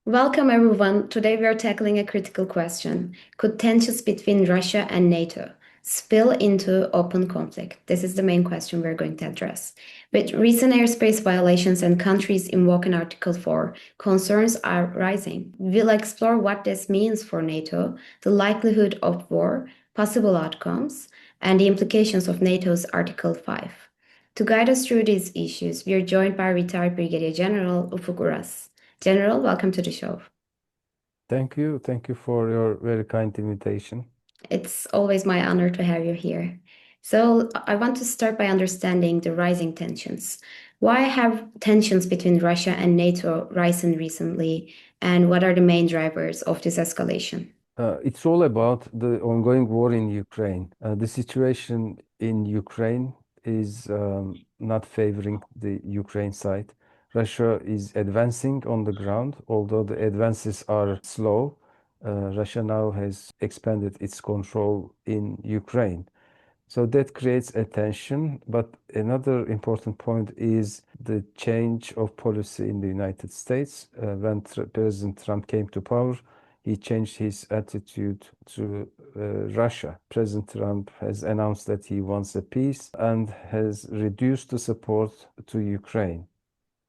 Welcome, everyone. Today we are tackling a critical question. Could tensions between Russia and NATO spill into open conflict? This is the main question we're going to address. With recent airspace violations and countries invoking Article 4, concerns are rising. We'll explore what this means for NATO, the likelihood of war, possible outcomes, and the implications of NATO's Article 5. To guide us through these issues, we are joined by retired Brigadier General Ufuk Uras. General, welcome to the show. Thank you. Thank you for your very kind invitation. It's always my honor to have you here. So, I want to start by understanding the rising tensions. Why have tensions between Russia and NATO risen recently, and what are the main drivers of this escalation? It's all about the ongoing war in Ukraine. The situation in Ukraine is not favoring the Ukraine side. Russia is advancing on the ground, although the advances are slow. Russia now has expanded its control in Ukraine. So that creates a tension. But another important point is the change of policy in the United States. When President Trump came to power, he changed his attitude to Russia. President Trump has announced that he wants a peace and has reduced the support to Ukraine.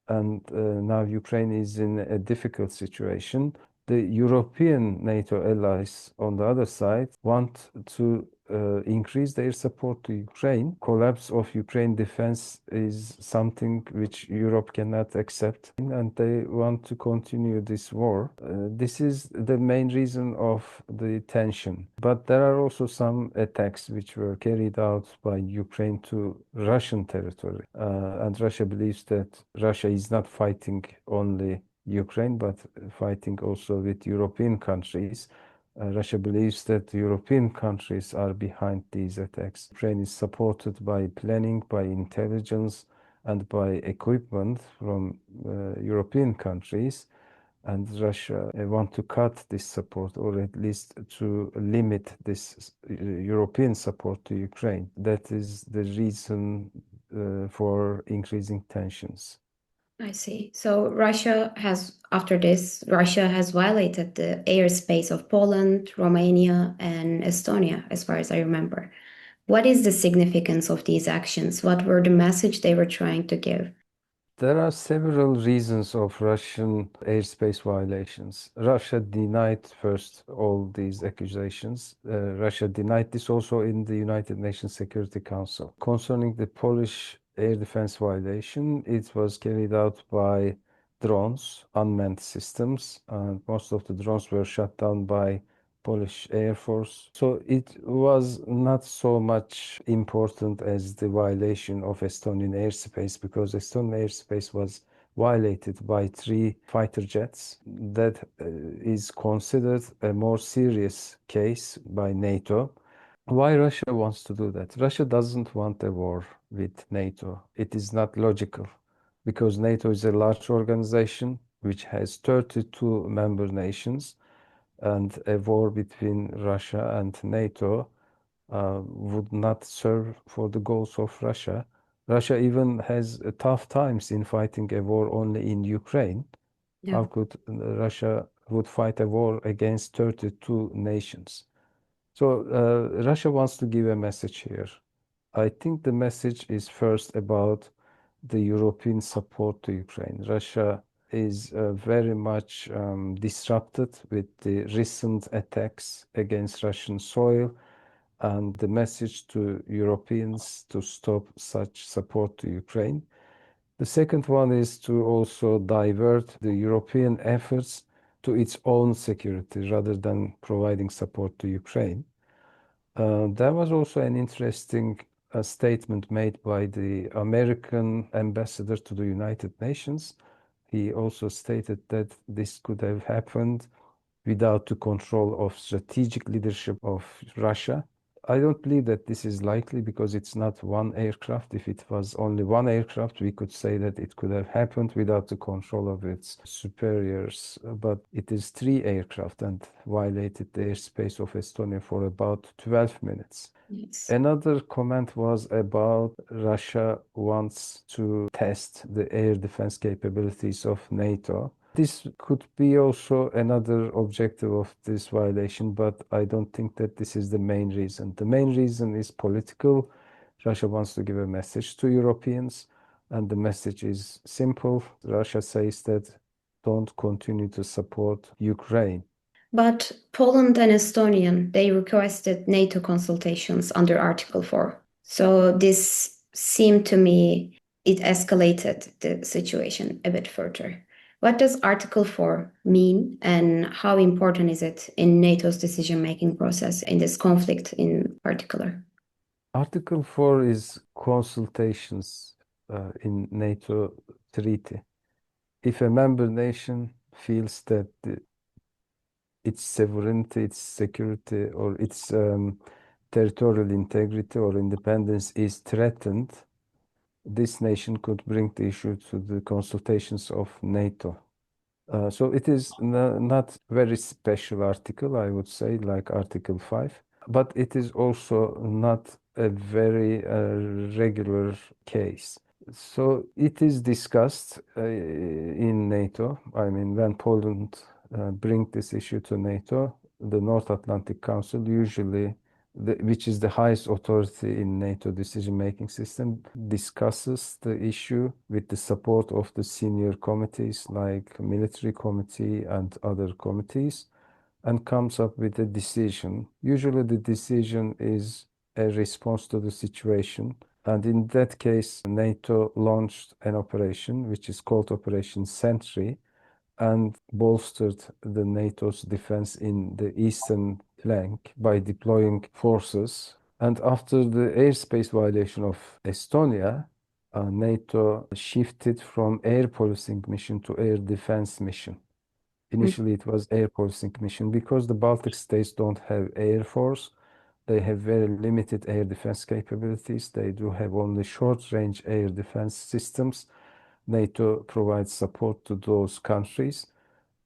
And now Ukraine is in a difficult situation. The European NATO allies, on the other side, want to increase their support to Ukraine. Collapse of Ukraine defense is something which Europe cannot accept, and they want to continue this war. This is the main reason of the tension. But there are also some attacks which were carried out by Ukraine to Russian territory. And Russia believes that Russia is not fighting only Ukraine, but fighting also with European countries. Russia believes that the European countries are behind these attacks. Ukraine is supported by planning, by intelligence, and by equipment from European countries. And Russia want to cut this support, or at least to limit this European support to Ukraine. That is the reason for increasing tensions. I see. So Russia has violated the airspace of Poland, Romania, and Estonia, as far as I remember. What is the significance of these actions? What were the message they were trying to give? There are several reasons of Russian airspace violations. Russia denied first all these accusations. Russia denied this also in the United Nations Security Council. Concerning the Polish air defense violation, it was carried out by drones, unmanned systems, and most of the drones were shot down by Polish Air Force. So it was not so much important as the violation of Estonian airspace, because Estonian airspace was violated by 3 fighter jets. That is considered a more serious case by NATO. Why Russia wants to do that? Russia doesn't want a war with NATO. It is not logical, because NATO is a large organization which has 32 member nations, and a war between Russia and NATO would not serve for the goals of Russia. Russia even has tough times in fighting a war only in Ukraine. Yeah. How could Russia would fight a war against 32 nations? So Russia wants to give a message here. I think the message is first about the European support to Ukraine. Russia is very much disrupted with the recent attacks against Russian soil, and the message to Europeans to stop such support to Ukraine. The second one is to also divert the European efforts to its own security rather than providing support to Ukraine. There was also an interesting statement made by the American ambassador to the United Nations. He also stated that this could have happened without the control of strategic leadership of Russia. I don't believe that this is likely, because it's not one aircraft. If it was only one aircraft, we could say that it could have happened without the control of its superiors. But it is 3 aircraft and violated the airspace of Estonia for about 12 minutes. Yes. Another comment was about Russia wants to test the air defense capabilities of NATO. This could be also another objective of this violation, but I don't think that this is the main reason. The main reason is political. Russia wants to give a message to Europeans, and the message is simple. Russia says that don't continue to support Ukraine. But Poland and Estonia, they requested NATO consultations under Article 4. So this seemed to me, it escalated the situation a bit further. What does Article 4 mean, and how important is it in NATO's decision-making process in this conflict in particular? Article 4 is consultations in NATO treaty. If a member nation feels that its sovereignty, its security, or its territorial integrity or independence is threatened, this nation could bring the issue to the consultations of NATO. So it is not very special article, I would say, like Article 5, but it is also not a very regular case. So it is discussed in NATO. I mean, when Poland bring this issue to NATO, the North Atlantic Council usually, which is the highest authority in NATO decision-making system, discusses the issue with the support of the senior committees like military committee and other committees, and comes up with a decision. Usually the decision is a response to the situation. And in that case, NATO launched an operation, which is called Operation Sentry, and bolstered the NATO's defense in the eastern flank by deploying forces. And after the airspace violation of Estonia, NATO shifted from air policing mission to air defense mission. Initially, it was air policing mission because the Baltic states don't have air force. They have very limited air defense capabilities. They do have only short-range air defense systems. NATO provides support to those countries,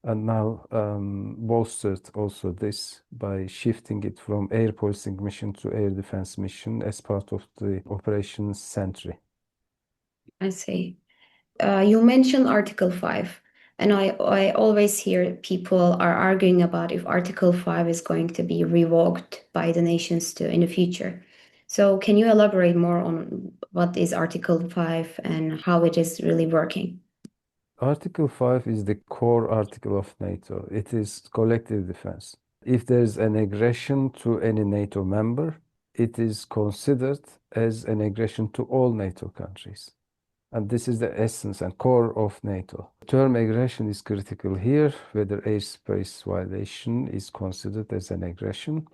and now bolstered also this by shifting it from air policing mission to air defense mission as part of the Operation Sentry. I see. You mentioned Article 5, and I always hear people are arguing about if Article 5 is going to be revoked by the nations too in the future. So can you elaborate more on what is Article 5 and how it is really working? Article 5 is the core article of NATO. It is collective defense. If there's an aggression to any NATO member, it is considered as an aggression to all NATO countries. And this is the essence and core of NATO. The term aggression is critical here, whether airspace violation is considered as an aggression.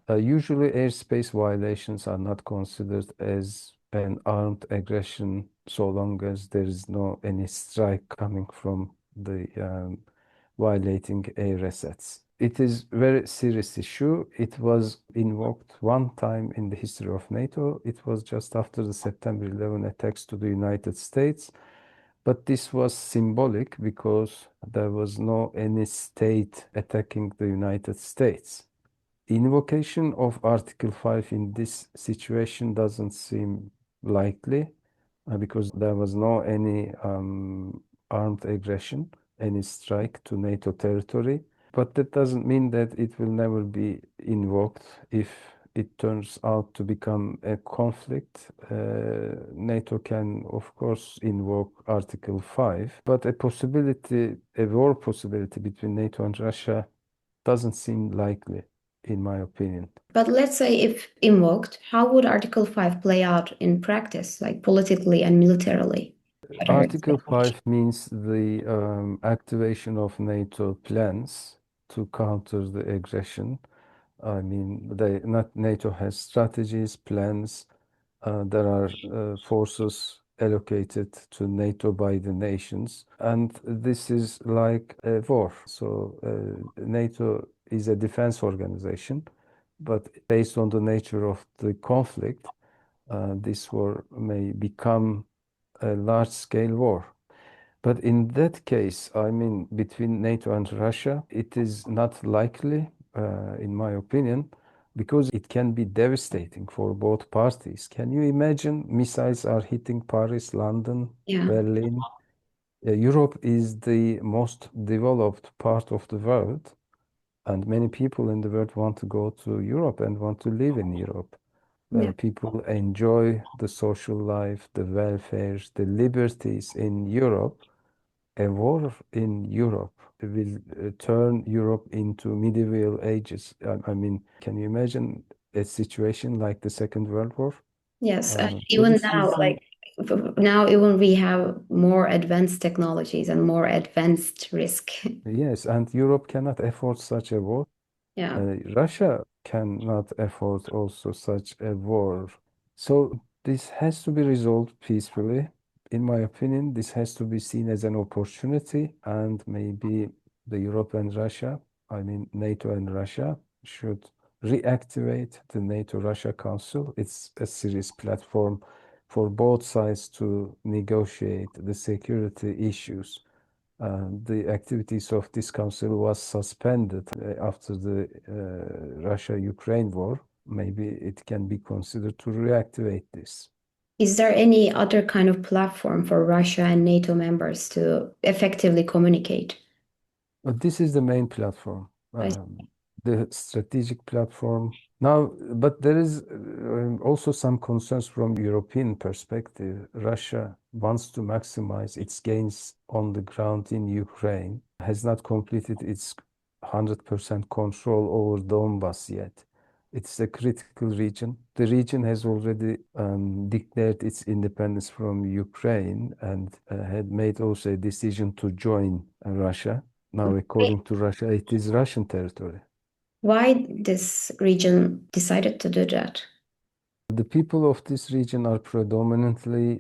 Usually, airspace violations are not considered as an armed aggression so long as there is no any strike coming from the violating air assets. It is a very serious issue. It was invoked one time in the history of NATO. It was just after the September 11 attacks to the United States. But this was symbolic because there was no any state attacking the United States. Invocation of Article 5 in this situation doesn't seem likely because there was no any armed aggression, any strike to NATO territory. But that doesn't mean that it will never be invoked if it turns out to become a conflict. NATO can, of course, invoke Article 5, but a possibility, a war possibility between NATO and Russia doesn't seem likely, in my opinion. But let's say if invoked, how would Article 5 play out in practice, like politically and militarily? Article 5 means the activation of NATO plans to counter the aggression. I mean, NATO has strategies, plans. There are forces allocated to NATO by the nations, and this is like a war. So NATO is a defense organization, but based on the nature of the conflict, this war may become a large-scale war. But in that case, I mean, between NATO and Russia, it is not likely, in my opinion, because it can be devastating for both parties. Can you imagine missiles are hitting Paris, London, Yeah. Berlin? Europe is the most developed part of the world, and many people in the world want to go to Europe and want to live in Europe. Yeah. People enjoy the social life, the welfare, the liberties in Europe. A war in Europe will turn Europe into medieval ages. I mean, can you imagine a situation like the Second World War? Yes, and For even this now, reason, now even we have more advanced technologies and more advanced risk. yes, and Europe cannot afford such a war. Yeah. Russia cannot afford also such a war. So this has to be resolved peacefully. In my opinion, this has to be seen as an opportunity, and maybe the Europe and Russia, I mean NATO and Russia, should reactivate the NATO-Russia Council. It's a serious platform for both sides to negotiate the security issues. The activities of this council was suspended after the Russia-Ukraine war. Maybe it can be considered to reactivate this. Is there any other kind of platform for Russia and NATO members to effectively communicate? But this is the main platform, I the strategic platform. Now, but there is also some concerns from European perspective. Russia wants to maximize its gains on the ground in Ukraine, has not completed its 100% control over Donbas yet. It's a critical region. The region has already declared its independence from Ukraine and had made also a decision to join Russia. Now, according to Russia, it is Russian territory. Why this region decided to do that? The people of this region are predominantly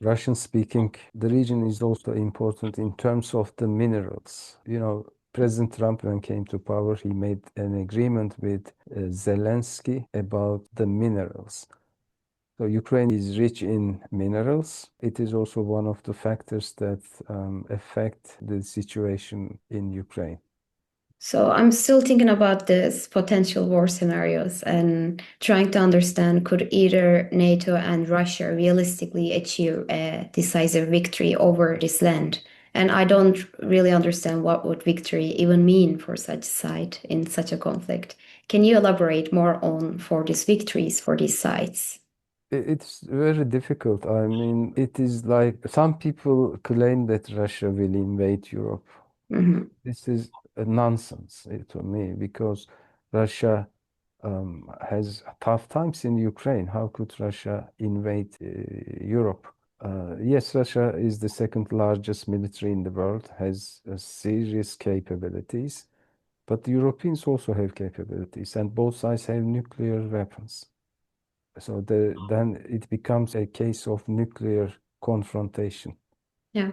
Russian speaking. The region is also important in terms of the minerals. You know, President Trump, when came to power, he made an agreement with Zelensky about the minerals. So Ukraine is rich in minerals. It is also one of the factors that affect the situation in Ukraine. So I'm still thinking about this potential war scenarios and trying to understand could either NATO and Russia realistically achieve a decisive victory over this land? And I don't really understand what would victory even mean for such side in such a conflict. Can you elaborate more on for these victories for these sides? It's very difficult. I mean, it is like some people claim that Russia will invade Europe. Mhm. This is a nonsense to me because Russia has tough times in Ukraine. How could Russia invade Europe? Yes, Russia is the second largest military in the world, has serious capabilities, but the Europeans also have capabilities, and both sides have nuclear weapons. So then it becomes a case of nuclear confrontation. Yeah.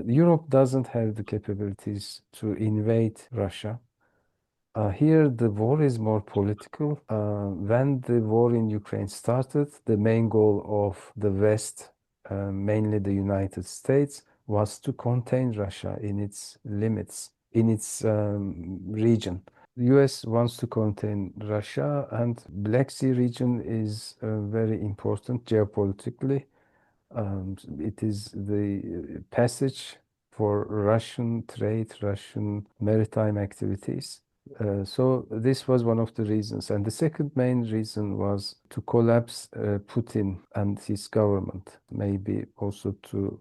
Europe doesn't have the capabilities to invade Russia. Here, the war is more political. When the war in Ukraine started, the main goal of the West, mainly the United States, was to contain Russia in its limits, in its region. The US wants to contain Russia, and Black Sea region is very important geopolitically. It is the passage for Russian trade, Russian maritime activities. So this was one of the reasons. And the second main reason was to collapse Putin and his government, maybe also to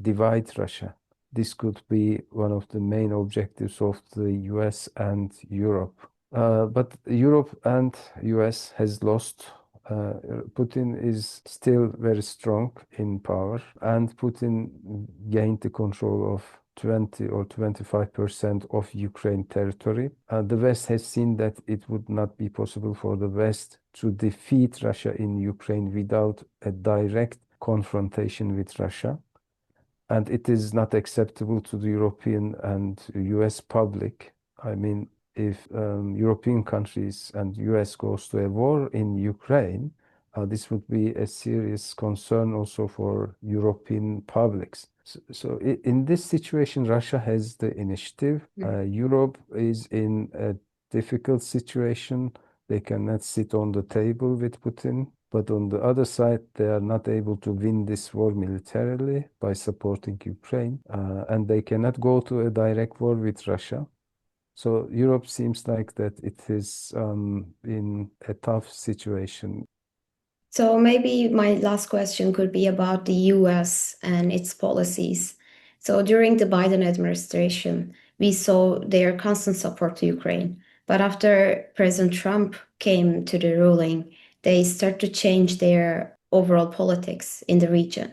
divide Russia. This could be one of the main objectives of the US and Europe. But Europe and US has lost. Putin is still very strong in power, and Putin gained the control of 20 or 25% of Ukraine territory. The West has seen that it would not be possible for the West to defeat Russia in Ukraine without a direct confrontation with Russia. And it is not acceptable to the European and US public. I mean, if European countries and US goes to a war in Ukraine, this would be a serious concern also for European publics. So in this situation, Russia has the initiative. Europe is in a difficult situation. They cannot sit on the table with Putin. But on the other side, they are not able to win this war militarily by supporting Ukraine, and they cannot go to a direct war with Russia. So Europe seems like that it is in a tough situation. So maybe my last question could be about the US and its policies. So during the Biden administration, we saw their constant support to Ukraine. But after President Trump came to the ruling, they start to change their overall politics in the region.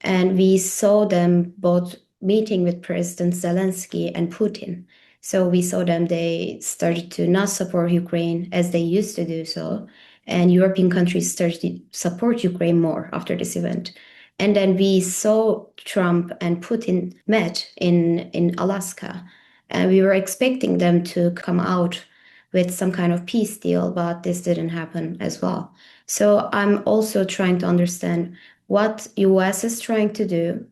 And we saw them both meeting with President Zelensky and Putin. So we saw them, they started to not support Ukraine as they used to do so, and European countries started to support Ukraine more after this event. And then we saw Trump and Putin met in Alaska, and we were expecting them to come out with some kind of peace deal, but this didn't happen as well. So I'm also trying to understand what US is trying to do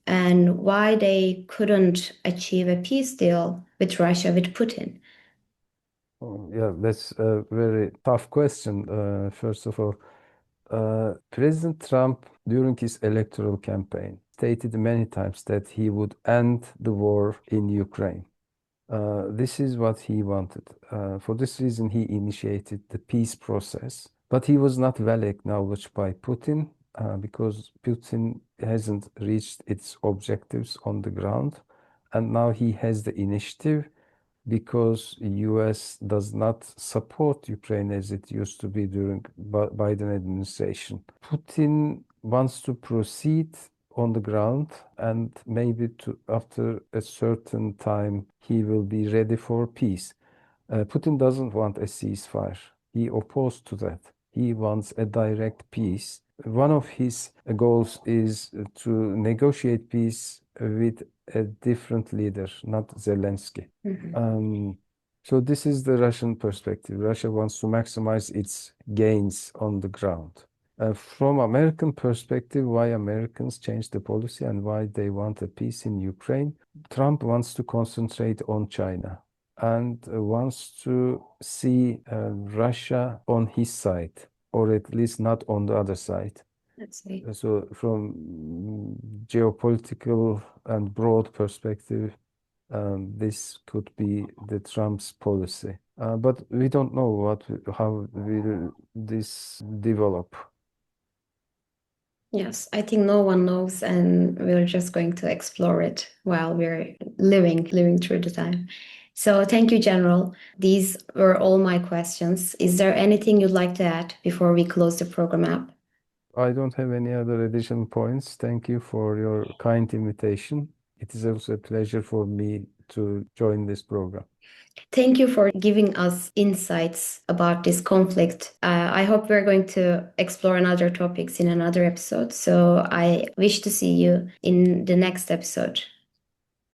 and why they couldn't achieve a peace deal with Russia, with Putin. Oh, yeah, that's a very tough question. First of all, President Trump, during his electoral campaign, stated many times that he would end the war in Ukraine. This is what he wanted. For this reason, he initiated the peace process. But he was not well acknowledged by Putin because Putin hasn't reached its objectives on the ground. And now he has the initiative because US does not support Ukraine as it used to be during Biden administration. Putin wants to proceed on the ground, and maybe after a certain time he will be ready for peace. Putin doesn't want a ceasefire. He opposed to that. He wants a direct peace. One of his goals is to negotiate peace with a different leader, not Zelensky. So this is the Russian perspective. Russia wants to maximize its gains on the ground. From American perspective, why Americans changed the policy and why they want a peace in Ukraine, Trump wants to concentrate on China and wants to see Russia on his side, or at least not on the other side. Let's see. So from geopolitical and broad perspective, this could be the Trump's policy. But we don't know how will this develop. Yes, I think no one knows, and we're just going to explore it while we're living through the time. So thank you, General. These were all my questions. Is there anything you'd like to add before we close the program up? I don't have any other additional points. Thank you for your kind invitation. It is also a pleasure for me to join this program. Thank you for giving us insights about this conflict. I hope we're going to explore another topics in another episode. So I wish to see you in the next episode.